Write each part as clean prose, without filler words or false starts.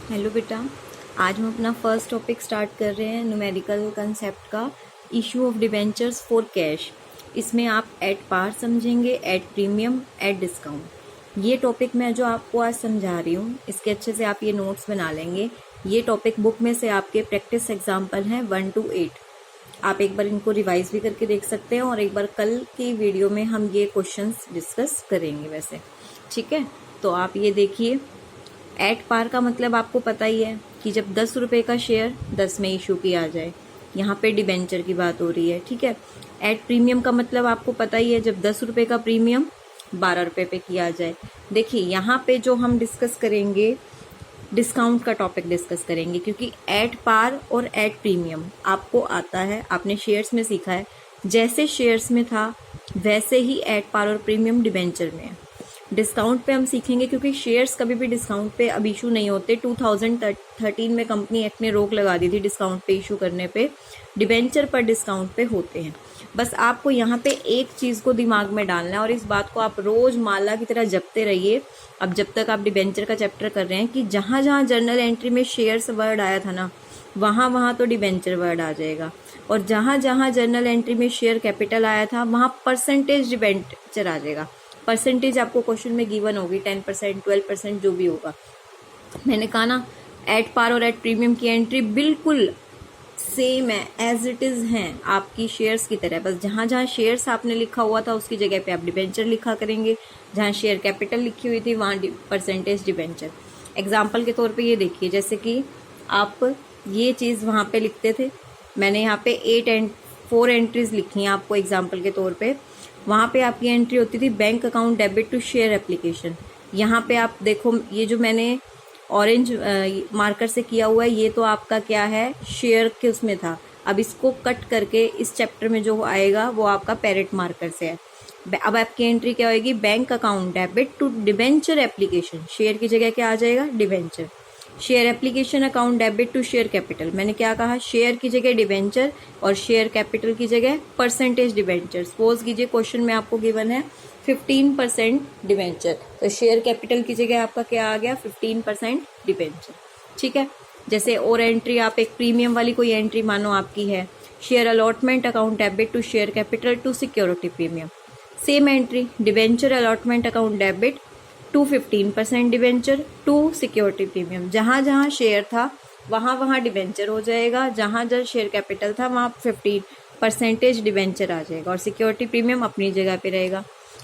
Hello बेटा, आज हम अपना फर्स्ट टॉपिक स्टार्ट कर रहे हैं न्यूमेरिकल कंसेप्ट का issue of debentures for cash. इसमें आप एट पार समझेंगे, एट प्रीमियम, एट डिस्काउंट। ये टॉपिक मैं जो आपको आज समझा रही हूँ इसके अच्छे से आप ये नोट्स बना लेंगे। ये टॉपिक बुक में से आपके प्रैक्टिस एग्जाम्पल हैं 1 to 8। आप एक बार इनको रिवाइज भी करके देख सकते हैं और एक बार कल की वीडियो में हम ये क्वेश्चंस डिस्कस करेंगे वैसे। ठीक है, तो आप ये देखिए, एट पार का मतलब आपको पता ही है कि जब 10 रुपये का शेयर 10 में इशू किया जाए, यहाँ पे डिबेंचर की बात हो रही है। ठीक है, एट प्रीमियम का मतलब आपको पता ही है, जब 10 रुपये का प्रीमियम 12 रुपये पे किया जाए। देखिए यहाँ पे जो हम डिस्कस करेंगे, डिस्काउंट का टॉपिक डिस्कस करेंगे, क्योंकि एट पार और एट प्रीमियम आपको आता है, आपने शेयर्स में सीखा है। जैसे शेयर्स में था वैसे ही एट पार और प्रीमियम डिबेंचर में है। डिस्काउंट पे हम सीखेंगे क्योंकि शेयर्स कभी भी डिस्काउंट पे अब इशू नहीं होते। 2013 में कंपनी एक्ट ने रोक लगा दी थी डिस्काउंट पे इशू करने पे। डिबेंचर पर डिस्काउंट पे होते हैं। बस आपको यहाँ पे एक चीज़ को दिमाग में डालना है और इस बात को आप रोज माला की तरह जपते रहिए। अब जब तक आप डिबेंचर का चैप्टर कर रहे हैं कि जहाँ जहाँ जर्नल एंट्री में शेयर्स वर्ड आया था ना, वहाँ वहाँ तो डिबेंचर वर्ड आ जाएगा, और जहाँ जहाँ जर्नल एंट्री में शेयर कैपिटल आया था वहाँ परसेंटेज डिबेंचर आ जाएगा। परसेंटेज आपको क्वेश्चन में गिवन होगी, 10%, 12%, जो भी होगा। मैंने कहा ना, एट पार और एट प्रीमियम की एंट्री बिल्कुल सेम है, एज इट इज हैं आपकी शेयर्स की तरह। बस जहाँ जहाँ शेयर्स आपने लिखा हुआ था उसकी जगह पे आप डिबेंचर लिखा करेंगे, जहाँ शेयर कैपिटल लिखी हुई थी वहाँ परसेंटेज डिबेंचर। एग्जाम्पल के तौर पे ये देखिए, जैसे कि आप ये चीज़ वहाँ पे लिखते थे, मैंने यहाँ पे 4 एंट्रीज लिखी हैं आपको एग्जाम्पल के तौर पे। वहाँ पे आपकी एंट्री होती थी bank account debit to share application. यहाँ पे आप देखो, ये जो मैंने ऑरेंज मार्कर से किया हुआ है ये तो आपका क्या है, शेयर के उसमें था। अब इसको कट करके इस चैप्टर में जो आएगा वो आपका पैरेट मार्कर से है। अब आपकी एंट्री क्या होगी, bank account debit to debenture application. Share की जगह क्या आ जाएगा, debenture. Share application account debit to share capital. मैंने क्या कहा, शेयर की जगह डिबेंचर और शेयर कैपिटल की जगह परसेंटेज डिबेंचर। सपोज कीजिए क्वेश्चन में आपको गिवन है 15% डिबेंचर, तो शेयर कैपिटल की जगह आपका क्या आ गया, 15% डिबेंचर। ठीक है, जैसे और एंट्री आप एक प्रीमियम वाली कोई एंट्री मानो आपकी है, share allotment account debit to share capital to security premium. Same entry, debenture allotment account debit to 15% debenture to security premium. जहाँ जहाँ शेयर था वहाँ वहाँ डिबेंचर हो जाएगा, जहाँ जहाँ शेयर कैपिटल था वहाँ 15% डिबेंचर आ जाएगा और सिक्योरिटी प्रीमियम अपनी जगह पे रहेगा।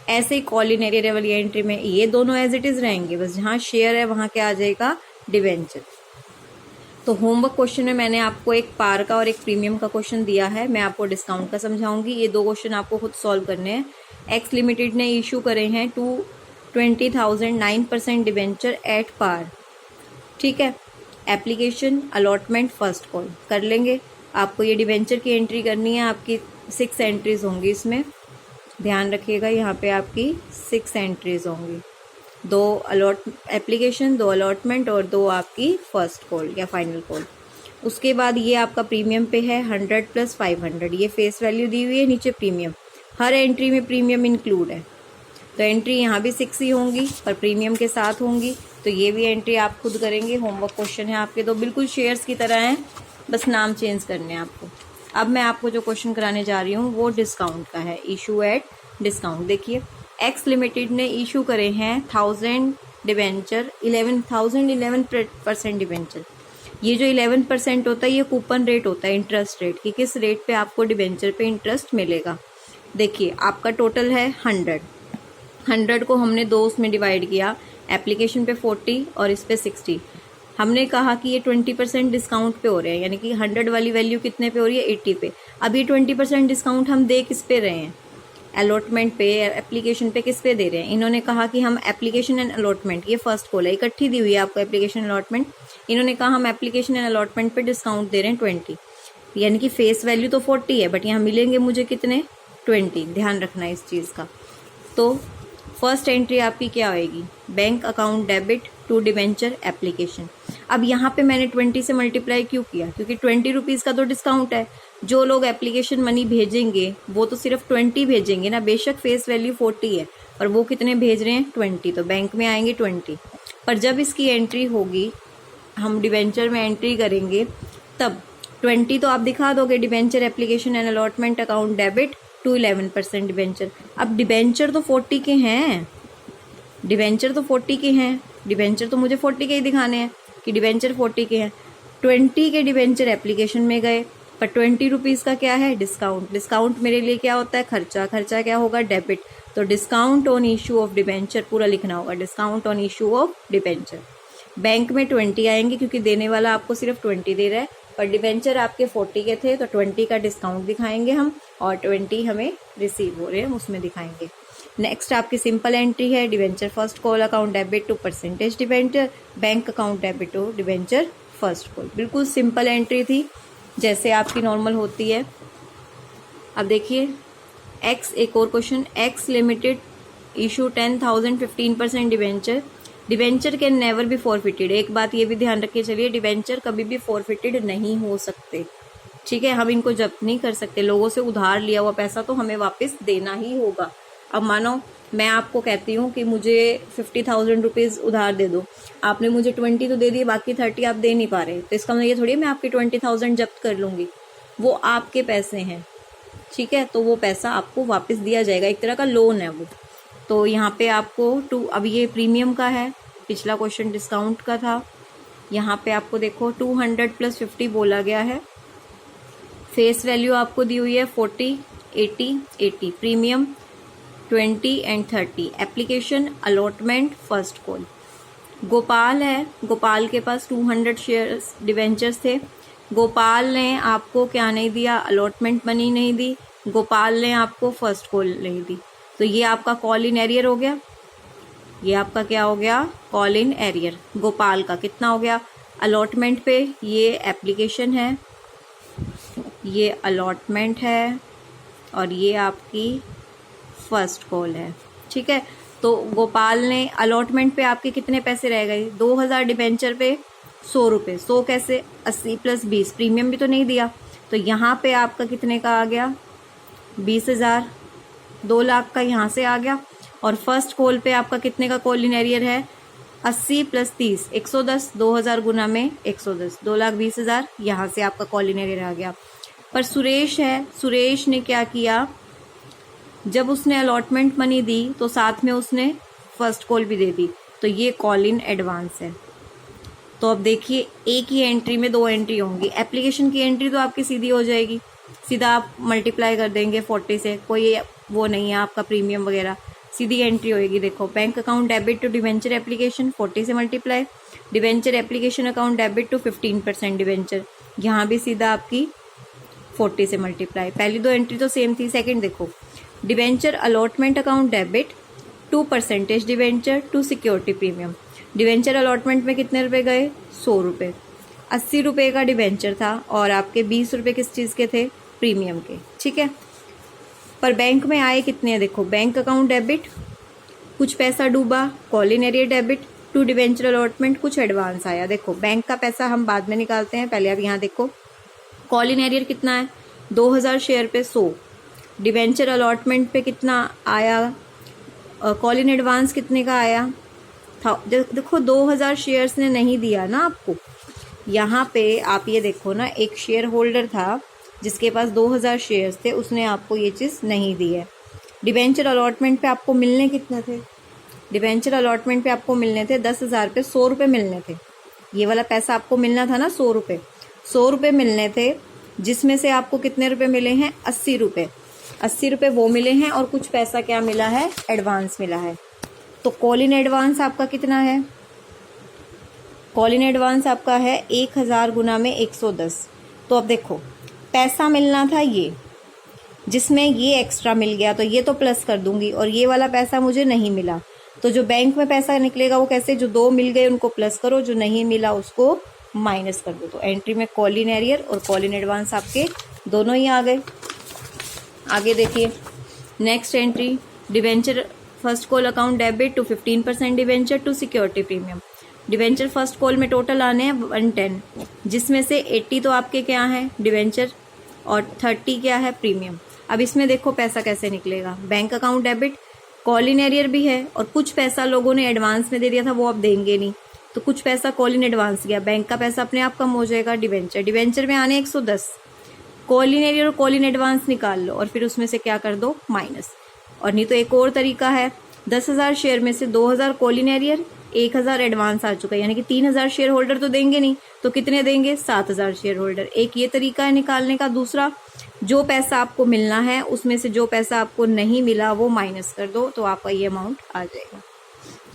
ऐसे ही कॉलिन एरिया वाली एंट्री में ये दोनों एज इट इज रहेंगे, बस जहाँ शेयर है वहाँ क्या आ जाएगा, डिबेंचर। तो होमवर्क क्वेश्चन में मैंने आपको एक पार का और एक प्रीमियम का क्वेश्चन दिया है, मैं आपको डिस्काउंट का समझाऊंगी। ये 2 क्वेश्चन आपको खुद सॉल्व करने हैं। एक्स लिमिटेड ने इशू करे हैं 20,000 9% डिबेंचर एट पार। ठीक है, एप्लीकेशन अलॉटमेंट फर्स्ट कॉल कर लेंगे। आपको ये डिबेंचर की एंट्री करनी है, आपकी 6 एंट्रीज होंगी इसमें, ध्यान रखिएगा। यहाँ पे आपकी 6 एंट्रीज होंगी, 2 एप्लीकेशन, 2 अलॉटमेंट और 2 आपकी फर्स्ट कॉल या फाइनल कॉल। उसके बाद ये आपका प्रीमियम पे है 100 + 500, ये फेस वैल्यू दी हुई है, नीचे प्रीमियम। हर एंट्री में प्रीमियम इंक्लूड है, तो एंट्री यहाँ भी 6 ही होंगी पर प्रीमियम के साथ होंगी। तो ये भी एंट्री आप खुद करेंगे। होमवर्क क्वेश्चन है आपके, तो बिल्कुल शेयर्स की तरह हैं, बस नाम चेंज करने हैं आपको। अब मैं आपको जो क्वेश्चन कराने जा रही हूँ वो डिस्काउंट का है, इशू एट डिस्काउंट। देखिए, एक्स लिमिटेड ने इशू करे हैं 1000 डिबेंचर, 11% डिबेंचर। ये जो 11% होता है ये कूपन रेट होता है, इंटरेस्ट रेट, कि किस रेट पे आपको डिबेंचर पे इंटरेस्ट मिलेगा। देखिए आपका टोटल है 100 को हमने 2 उसमें डिवाइड किया, एप्लीकेशन पे 40 और इस पे 60। हमने कहा कि ये 20% डिस्काउंट पे हो रहे हैं, यानी कि 100 वाली वैल्यू कितने पे हो रही है, 80 पे। अब ये 20% डिस्काउंट हम दे किस पे रहे हैं, अलॉटमेंट पे, एप्लीकेशन पे, किस पे दे रहे हैं। इन्होंने कहा कि हम एप्लीकेशन एंड अलॉटमेंट, ये फर्स्ट कॉल है, इकट्ठी दी हुई है आपको एप्लीकेशन अलॉटमेंट। इन्होंने कहा हम एप्लीकेशन एंड अलॉटमेंट पे डिस्काउंट दे रहे हैं 20, यानी कि फेस वैल्यू तो 40 है बट यहाँ मिलेंगे मुझे कितने, 20। ध्यान रखना इस चीज़ का। तो फर्स्ट एंट्री आपकी क्या होएगी, bank account debit to debenture application. अब यहाँ पे मैंने 20 से मल्टीप्लाई क्यों किया, क्योंकि 20 रुपीज़ का तो डिस्काउंट है। जो लोग एप्लीकेशन मनी भेजेंगे वो तो सिर्फ 20 भेजेंगे ना, बेशक फेस वैल्यू 40 है पर वो कितने भेज रहे हैं, 20, तो बैंक में आएंगे 20। पर जब इसकी एंट्री होगी हम डिबेंचर में एंट्री करेंगे तब 20 तो आप दिखा दोगे, debenture application and allotment account debit to 11% debenture. अब डिबेंचर तो 40 के हैं, डिबेंचर तो 40 के हैं, डिबेंचर तो मुझे 40 के ही दिखाने हैं कि डिबेंचर 40 के हैं। 20 के डिबेंचर एप्लीकेशन में गए, पर 20 रुपीज़ का क्या है, डिस्काउंट। डिस्काउंट मेरे लिए क्या होता है, खर्चा। खर्चा क्या होगा, डेबिट। तो discount on issue of debenture पूरा लिखना होगा, discount on issue of debenture. Bank में 20 आएंगे क्योंकि देने वाला आपको सिर्फ 20 दे रहा है, पर डिबेंचर आपके 40 के थे तो 20 का डिस्काउंट दिखाएंगे हम, और 20 हमें रिसीव हो रहे हैं उसमें दिखाएंगे। नेक्स्ट आपकी सिंपल एंट्री है, debenture first call account debit to percentage debenture, bank account debit to debenture first call. बिल्कुल सिंपल एंट्री थी जैसे आपकी नॉर्मल होती है। अब देखिए एक्स, एक और question, x limited issue 10,000 15% debenture, debenture can never be forfeited. एक बात ये भी ध्यान रखिए, चलिए डिबेंचर कभी भी फॉरफिटेड नहीं हो सकते, ठीक है। हम इनको जब्त नहीं कर सकते, लोगों से उधार लिया हुआ पैसा तो हमें वापस देना ही होगा। अब मानो मैं आपको कहती हूँ कि मुझे 50,000 रुपीज़ उधार दे दो, आपने मुझे 20 तो दे दिए, बाकी 30 आप दे नहीं पा रहे, तो इसका मतलब ये थोड़ी मैं आपकी 20,000 जब्त कर लूँगी, वो आपके पैसे हैं, ठीक है। तो वो पैसा आपको वापस दिया जाएगा, एक तरह का लोन है वो। तो यहाँ पे आपको अब ये प्रीमियम का है, पिछला क्वेश्चन डिस्काउंट का था। यहाँ पे आपको देखो 200 + 50 बोला गया है। फेस वैल्यू आपको दी हुई है 40, 80, 80, premium 20 and 30, application allotment first call. Gopal है, गोपाल के पास 200 शेयर्स डिवेंचर्स थे, गोपाल ने आपको क्या नहीं दिया, अलॉटमेंट मनी नहीं दी, गोपाल ने आपको फर्स्ट कॉल नहीं दी, तो ये आपका कॉल इन एरियर हो गया, ये आपका क्या हो गया, कॉल इन एरियर। गोपाल का कितना हो गया, अलॉटमेंट पे ये एप्लीकेशन है, ये अलॉटमेंट है, और ये आपकी फर्स्ट कॉल है, ठीक है। तो गोपाल ने अलॉटमेंट पे आपके कितने पैसे रह गए, 2,000 डिबेंचर पे 100 रुपये, 100 कैसे, 80 + 20, प्रीमियम भी तो नहीं दिया, तो यहाँ पे आपका कितने का आ गया, 20,000, 2 लाख का यहाँ से आ गया। और फर्स्ट कॉल पे आपका कितने का कॉल इन एरियर है, 80 + 30, 110, 2,000 गुना में 110, 2,20,000, यहाँ से आपका कॉल इन एरियर आ गया। पर सुरेश है, सुरेश ने क्या किया, जब उसने अलॉटमेंट मनी दी तो साथ में उसने फर्स्ट कॉल भी दे दी, तो ये कॉल इन एडवांस है। तो अब देखिए एक ही एंट्री में 2 एंट्री होंगी, एप्लीकेशन की एंट्री तो आपकी सीधी हो जाएगी, सीधा आप मल्टीप्लाई कर देंगे 40 से, कोई वो नहीं है आपका प्रीमियम वगैरह, सीधी एंट्री होएगी। देखो bank account debit to debenture application 40 से multiply, debenture application account debit to 15% debenture, यहाँ भी सीधा आपकी 40 से मल्टीप्लाई। पहली 2 एंट्री तो सेम थी। सेकंड देखो, debenture allotment account debit to percentage debenture to security premium, debenture allotment में कितने रुपए गए, 100 रुपये, 80 रुपये का डिवेंचर था और आपके 20 रुपये किस चीज़ के थे, प्रीमियम के, ठीक है। पर बैंक में आए कितने हैं, देखो बैंक अकाउंट डेबिट, कुछ पैसा डूबा, call in arrear debit to debenture allotment, कुछ एडवांस आया। देखो बैंक का पैसा हम बाद में निकालते हैं, पहले आप यहाँ देखो कॉल इन एरियर कितना है, 2,000 शेयर पे 100, डिवेंचर अलॉटमेंट पे कितना आया, कॉल इन एडवांस कितने का आया था, देखो 2,000 शेयर्स ने नहीं दिया ना आपको, यहाँ पे आप ये देखो ना, एक शेयर होल्डर था जिसके पास 2,000 शेयर्स थे, उसने आपको ये चीज़ नहीं दी है। डिवेंचर अलॉटमेंट पे आपको मिलने कितने थे, डिवेंचर अलॉटमेंट पे आपको मिलने थे 10,000 पे 100 रुपये मिलने थे, ये वाला पैसा आपको मिलना था ना 100 रुपये, 100 रुपये मिलने थे, जिसमें से आपको कितने रुपये मिले हैं, 80 रुपये, 80 रुपये वो मिले हैं और कुछ पैसा क्या मिला है, एडवांस मिला है। तो कॉल इन एडवांस आपका कितना है, कॉल इन एडवांस आपका है 1,000 गुना में 110। तो अब देखो पैसा मिलना था ये, जिसमें ये एक्स्ट्रा मिल गया तो ये तो प्लस कर दूंगी, और ये वाला पैसा मुझे नहीं मिला, तो जो बैंक में पैसा निकलेगा वो कैसे, जो 2 मिल गए उनको प्लस करो, जो नहीं मिला उसको माइनस कर दो। तो एंट्री में कॉल इन एरियर और कॉल इन एडवांस आपके दोनों ही आ गए। आगे देखिए next entry, debenture first call account debit to 15% debenture to security premium, debenture first call में टोटल आने हैं 110, जिसमें से 80 तो आपके क्या हैं, डिवेंचर, और 30 क्या है, प्रीमियम। अब इसमें देखो पैसा कैसे निकलेगा, bank account debit, call in arrear भी है और कुछ पैसा लोगों ने एडवांस में दे दिया था वो अब देंगे नहीं, तो कुछ पैसा कॉल इन एडवांस गया, बैंक का पैसा अपने आप कम हो जाएगा। डिवेंचर में आने 110, कॉल इन एरियर और कॉल इन एडवांस निकाल लो और फिर उसमें से क्या कर दो माइनस। और नहीं तो एक और तरीका है, 10,000 शेयर में से 2,000 कॉल इन एरियर, 1,000 एडवांस आ चुका है, यानी कि 3,000 शेयर होल्डर तो देंगे नहीं, तो कितने देंगे, 7,000 शेयर होल्डर। एक ये तरीका है निकालने का। दूसरा, जो पैसा आपको मिलना है उसमें से जो पैसा आपको नहीं मिला वो माइनस कर दो, तो आपका ये अमाउंट आ जाएगा।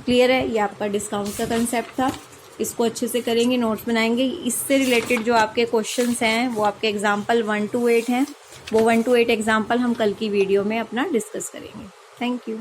क्लियर है? ये आपका डिस्काउंट का कंसेप्ट था। इसको अच्छे से करेंगे, नोट्स बनाएंगे। इससे रिलेटेड जो आपके क्वेश्चंस हैं वो आपके एग्जाम्पल 1 to 8 हैं, वो 1 to 8 एग्जाम्पल हम कल की वीडियो में अपना डिस्कस करेंगे। Thank you.